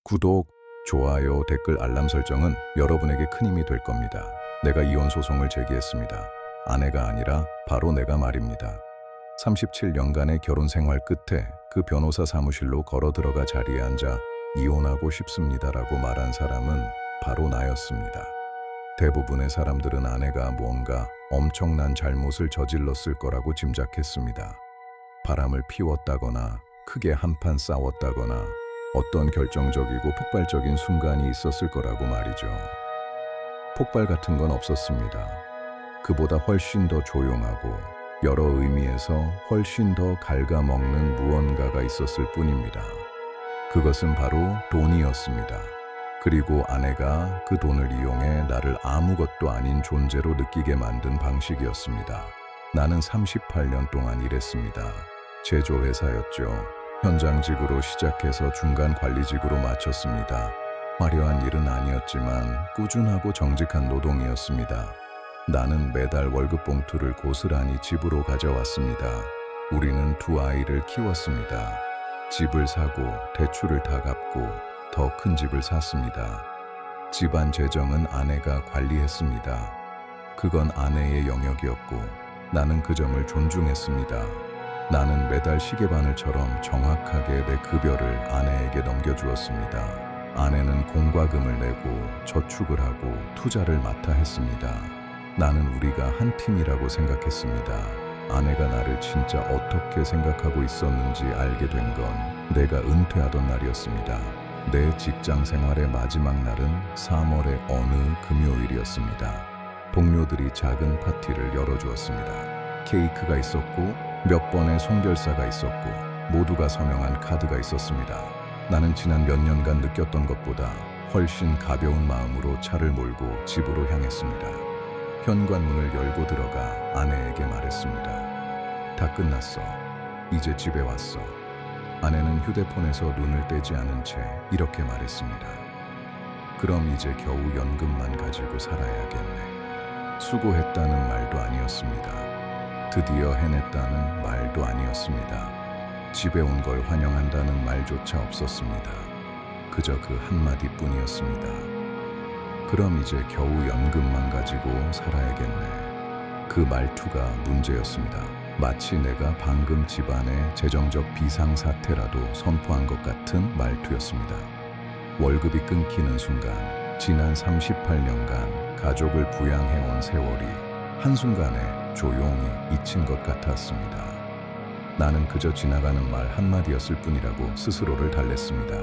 구독, 좋아요, 댓글, 알람 설정은 여러분에게 큰 힘이 될 겁니다. 내가 이혼 소송을 제기했습니다. 아내가 아니라 바로 내가 말입니다. 37년간의 결혼 생활 끝에 그 변호사 사무실로 걸어 들어가 자리에 앉아 이혼하고 싶습니다라고 말한 사람은 바로 나였습니다. 대부분의 사람들은 아내가 무언가 엄청난 잘못을 저질렀을 거라고 짐작했습니다. 바람을 피웠다거나 크게 한판 싸웠다거나 어떤 결정적이고 폭발적인 순간이 있었을 거라고 말이죠. 폭발 같은 건 없었습니다. 그보다 훨씬 더 조용하고 여러 의미에서 훨씬 더 갉아먹는 무언가가 있었을 뿐입니다. 그것은 바로 돈이었습니다. 그리고 아내가 그 돈을 이용해 나를 아무것도 아닌 존재로 느끼게 만든 방식이었습니다. 나는 38년 동안 일했습니다. 제조회사였죠. 현장직으로 시작해서 중간 관리직으로 마쳤습니다. 화려한 일은 아니었지만 꾸준하고 정직한 노동이었습니다. 나는 매달 월급 봉투를 고스란히 집으로 가져왔습니다. 우리는 두 아이를 키웠습니다. 집을 사고 대출을 다 갚고 더 큰 집을 샀습니다. 집안 재정은 아내가 관리했습니다. 그건 아내의 영역이었고 나는 그 점을 존중했습니다. 나는 매달 시계바늘처럼 정확하게 내 급여를 아내에게 넘겨주었습니다. 아내는 공과금을 내고 저축을 하고 투자를 맡아 했습니다. 나는 우리가 한 팀이라고 생각했습니다. 아내가 나를 진짜 어떻게 생각하고 있었는지 알게 된 건 내가 은퇴하던 날이었습니다. 내 직장 생활의 마지막 날은 3월의 어느 금요일이었습니다. 동료들이 작은 파티를 열어주었습니다. 케이크가 있었고 몇 번의 송별사가 있었고 모두가 서명한 카드가 있었습니다. 나는 지난 몇 년간 느꼈던 것보다 훨씬 가벼운 마음으로 차를 몰고 집으로 향했습니다. 현관문을 열고 들어가 아내에게 말했습니다. 다 끝났어. 이제 집에 왔어. 아내는 휴대폰에서 눈을 떼지 않은 채 이렇게 말했습니다. 그럼 이제 겨우 연금만 가지고 살아야겠네. 수고했다는 말도 아니었습니다. 드디어 해냈다는 말도 아니었습니다. 집에 온 걸 환영한다는 말조차 없었습니다. 그저 그 한마디뿐이었습니다. 그럼 이제 겨우 연금만 가지고 살아야겠네. 그 말투가 문제였습니다. 마치 내가 방금 집안의 재정적 비상사태라도 선포한 것 같은 말투였습니다. 월급이 끊기는 순간 지난 38년간 가족을 부양해온 세월이 한순간에 조용히 잊힌 것 같았습니다. 나는 그저 지나가는 말 한마디였을 뿐이라고 스스로를 달랬습니다.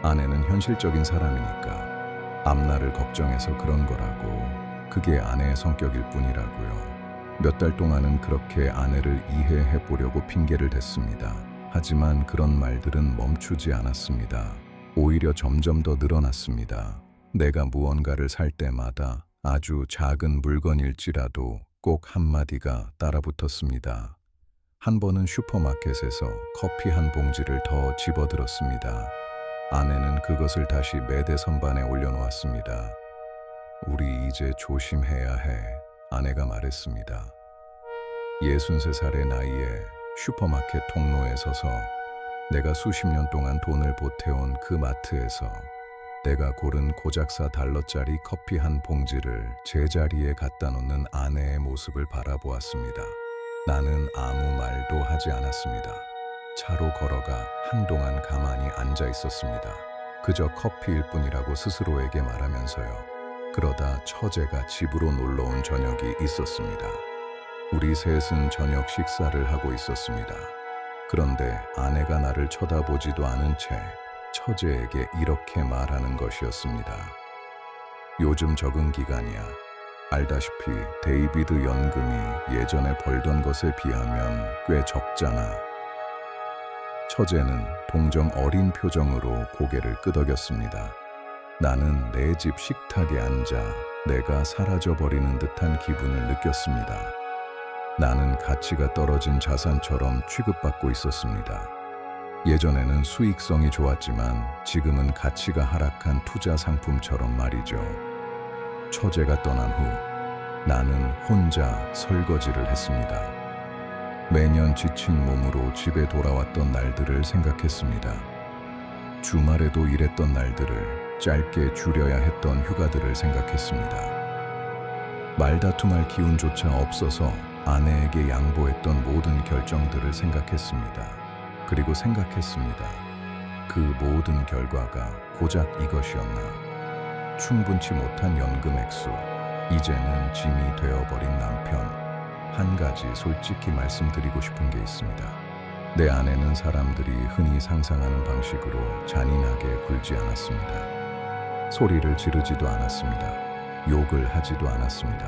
아내는 현실적인 사람이니까 앞날을 걱정해서 그런 거라고, 그게 아내의 성격일 뿐이라고요. 몇 달 동안은 그렇게 아내를 이해해 보려고 핑계를 댔습니다. 하지만 그런 말들은 멈추지 않았습니다. 오히려 점점 더 늘어났습니다. 내가 무언가를 살 때마다 아주 작은 물건일지라도 꼭 한마디가 따라붙었습니다. 한 번은 슈퍼마켓에서 커피 한 봉지를 더 집어들었습니다. 아내는 그것을 다시 매대 선반에 올려놓았습니다. 우리 이제 조심해야 해. 아내가 말했습니다. 63살의 나이에 슈퍼마켓 통로에 서서 내가 수십 년 동안 돈을 보태온 그 마트에서 내가 고른 고작사 달러짜리 커피 한 봉지를 제자리에 갖다 놓는 아내의 모습을 바라보았습니다. 나는 아무 말도 하지 않았습니다. 차로 걸어가 한동안 가만히 앉아 있었습니다. 그저 커피일 뿐이라고 스스로에게 말하면서요. 그러다 처제가 집으로 놀러 온 저녁이 있었습니다. 우리 셋은 저녁 식사를 하고 있었습니다. 그런데 아내가 나를 쳐다보지도 않은 채 처제에게 이렇게 말하는 것이었습니다. 요즘 적응 기간이야. 알다시피 데이비드 연금이 예전에 벌던 것에 비하면 꽤 적잖아. 처제는 동정 어린 표정으로 고개를 끄덕였습니다. 나는 내 집 식탁에 앉아 내가 사라져버리는 듯한 기분을 느꼈습니다. 나는 가치가 떨어진 자산처럼 취급받고 있었습니다. 예전에는 수익성이 좋았지만 지금은 가치가 하락한 투자 상품처럼 말이죠. 처제가 떠난 후 나는 혼자 설거지를 했습니다. 매년 지친 몸으로 집에 돌아왔던 날들을 생각했습니다. 주말에도 일했던 날들을, 짧게 줄여야 했던 휴가들을 생각했습니다. 말다툼할 기운조차 없어서 아내에게 양보했던 모든 결정들을 생각했습니다. 그리고 생각했습니다. 그 모든 결과가 고작 이것이었나? 충분치 못한 연금 액수, 이제는 짐이 되어버린 남편. 한 가지 솔직히 말씀드리고 싶은 게 있습니다. 내 아내는 사람들이 흔히 상상하는 방식으로 잔인하게 굴지 않았습니다. 소리를 지르지도 않았습니다. 욕을 하지도 않았습니다.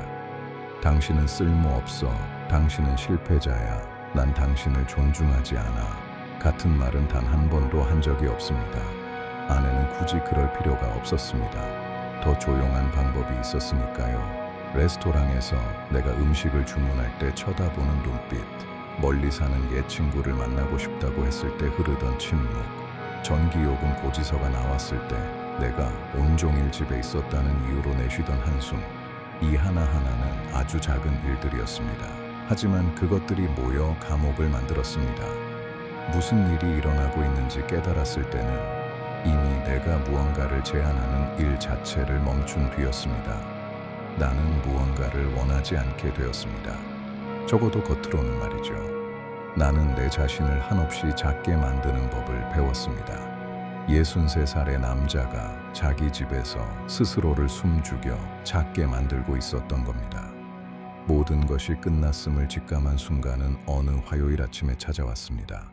당신은 쓸모없어. 당신은 실패자야. 난 당신을 존중하지 않아. 같은 말은 단 한 번도 한 적이 없습니다. 아내는 굳이 그럴 필요가 없었습니다. 더 조용한 방법이 있었으니까요. 레스토랑에서 내가 음식을 주문할 때 쳐다보는 눈빛, 멀리 사는 옛 친구를 만나고 싶다고 했을 때 흐르던 침묵, 전기요금 고지서가 나왔을 때 내가 온종일 집에 있었다는 이유로 내쉬던 한숨, 이 하나하나는 아주 작은 일들이었습니다. 하지만 그것들이 모여 감옥을 만들었습니다. 무슨 일이 일어나고 있는지 깨달았을 때는 이미 내가 무언가를 제안하는 일 자체를 멈춘 뒤였습니다. 나는 무언가를 원하지 않게 되었습니다. 적어도 겉으로는 말이죠. 나는 내 자신을 한없이 작게 만드는 법을 배웠습니다. 63살의 남자가 자기 집에서 스스로를 숨죽여 작게 만들고 있었던 겁니다. 모든 것이 끝났음을 직감한 순간은 어느 화요일 아침에 찾아왔습니다.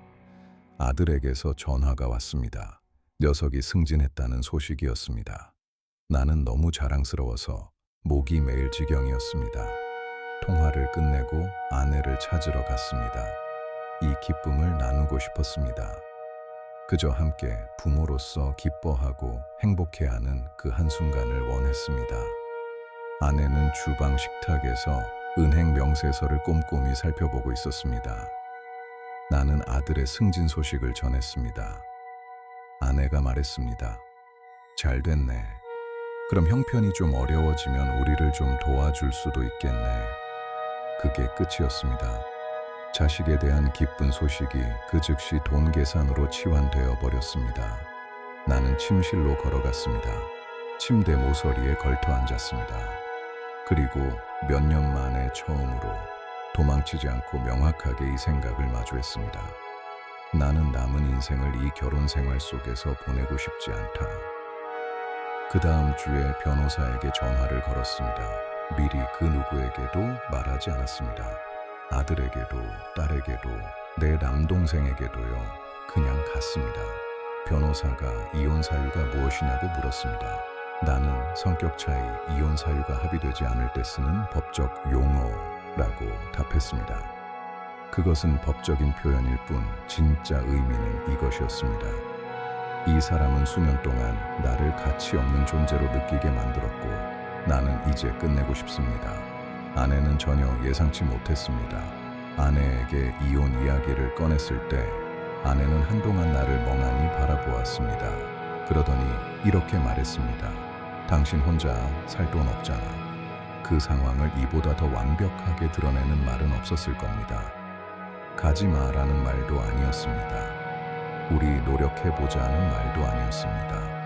아들에게서 전화가 왔습니다. 녀석이 승진했다는 소식이었습니다. 나는 너무 자랑스러워서 목이 메일 지경이었습니다. 통화를 끝내고 아내를 찾으러 갔습니다. 이 기쁨을 나누고 싶었습니다. 그저 함께 부모로서 기뻐하고 행복해하는 그 한순간을 원했습니다. 아내는 주방 식탁에서 은행 명세서를 꼼꼼히 살펴보고 있었습니다. 나는 아들의 승진 소식을 전했습니다. 아내가 말했습니다. 잘 됐네. 그럼 형편이 좀 어려워지면 우리를 좀 도와줄 수도 있겠네. 그게 끝이었습니다. 자식에 대한 기쁜 소식이 그 즉시 돈 계산으로 치환되어 버렸습니다. 나는 침실로 걸어갔습니다. 침대 모서리에 걸터 앉았습니다. 그리고 몇 년 만에 처음으로 도망치지 않고 명확하게 이 생각을 마주했습니다. 나는 남은 인생을 이 결혼 생활 속에서 보내고 싶지 않다. 그 다음 주에 변호사에게 전화를 걸었습니다. 미리 그 누구에게도 말하지 않았습니다. 아들에게도 딸에게도 내 남동생에게도요. 그냥 갔습니다. 변호사가 이혼 사유가 무엇이냐고 물었습니다. 나는 성격 차이, 이혼 사유가 합의되지 않을 때 쓰는 법적 용어라고 답했습니다. 그것은 법적인 표현일 뿐 진짜 의미는 이것이었습니다. 이 사람은 수년 동안 나를 가치 없는 존재로 느끼게 만들었고 나는 이제 끝내고 싶습니다. 아내는 전혀 예상치 못했습니다. 아내에게 이혼 이야기를 꺼냈을 때 아내는 한동안 나를 멍하니 바라보았습니다. 그러더니 이렇게 말했습니다. 당신 혼자 살 돈 없잖아. 그 상황을 이보다 더 완벽하게 드러내는 말은 없었을 겁니다. 가지 마라는 말도 아니었습니다. 우리 노력해보자는 말도 아니었습니다.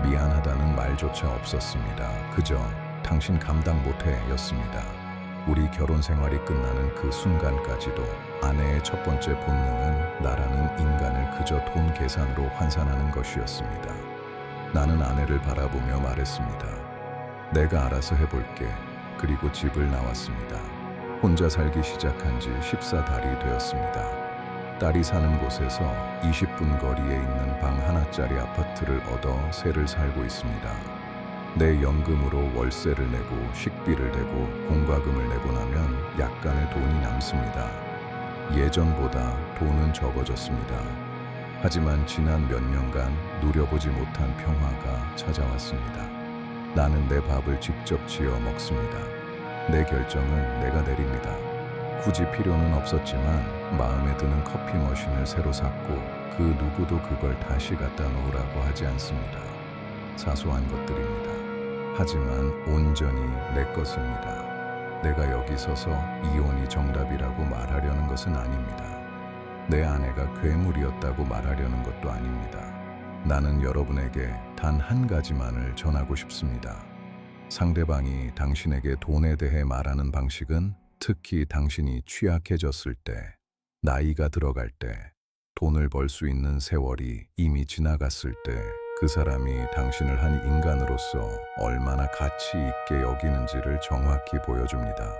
미안하다는 말조차 없었습니다. 그저 당신 감당 못해 였습니다. 우리 결혼 생활이 끝나는 그 순간까지도 아내의 첫 번째 본능은 나라는 인간을 그저 돈 계산으로 환산하는 것이었습니다. 나는 아내를 바라보며 말했습니다. 내가 알아서 해볼게. 그리고 집을 나왔습니다. 혼자 살기 시작한 지 14달이 되었습니다. 딸이 사는 곳에서 20분 거리에 있는 방 하나짜리 아파트를 얻어 새를 살고 있습니다. 내 연금으로 월세를 내고 식비를 대고 공과금을 내고 나면 약간의 돈이 남습니다. 예전보다 돈은 적어졌습니다. 하지만 지난 몇 년간 누려보지 못한 평화가 찾아왔습니다. 나는 내 밥을 직접 지어 먹습니다. 내 결정은 내가 내립니다. 굳이 필요는 없었지만 마음에 드는 커피 머신을 새로 샀고 그 누구도 그걸 다시 갖다 놓으라고 하지 않습니다. 사소한 것들입니다. 하지만 온전히 내 것입니다. 내가 여기 서서 이혼이 정답이라고 말하려는 것은 아닙니다. 내 아내가 괴물이었다고 말하려는 것도 아닙니다. 나는 여러분에게 단 한 가지만을 전하고 싶습니다. 상대방이 당신에게 돈에 대해 말하는 방식은 특히 당신이 취약해졌을 때, 나이가 들어갈 때, 돈을 벌 수 있는 세월이 이미 지나갔을 때 그 사람이 당신을 한 인간으로서 얼마나 가치 있게 여기는지를 정확히 보여줍니다.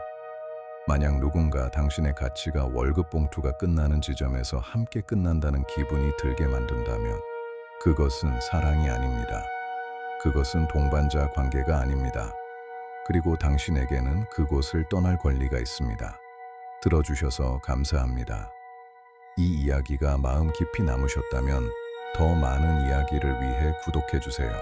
만약 누군가 당신의 가치가 월급 봉투가 끝나는 지점에서 함께 끝난다는 기분이 들게 만든다면 그것은 사랑이 아닙니다. 그것은 동반자 관계가 아닙니다. 그리고 당신에게는 그곳을 떠날 권리가 있습니다. 들어주셔서 감사합니다. 이 이야기가 마음 깊이 남으셨다면 더 많은 이야기를 위해 구독해 주세요.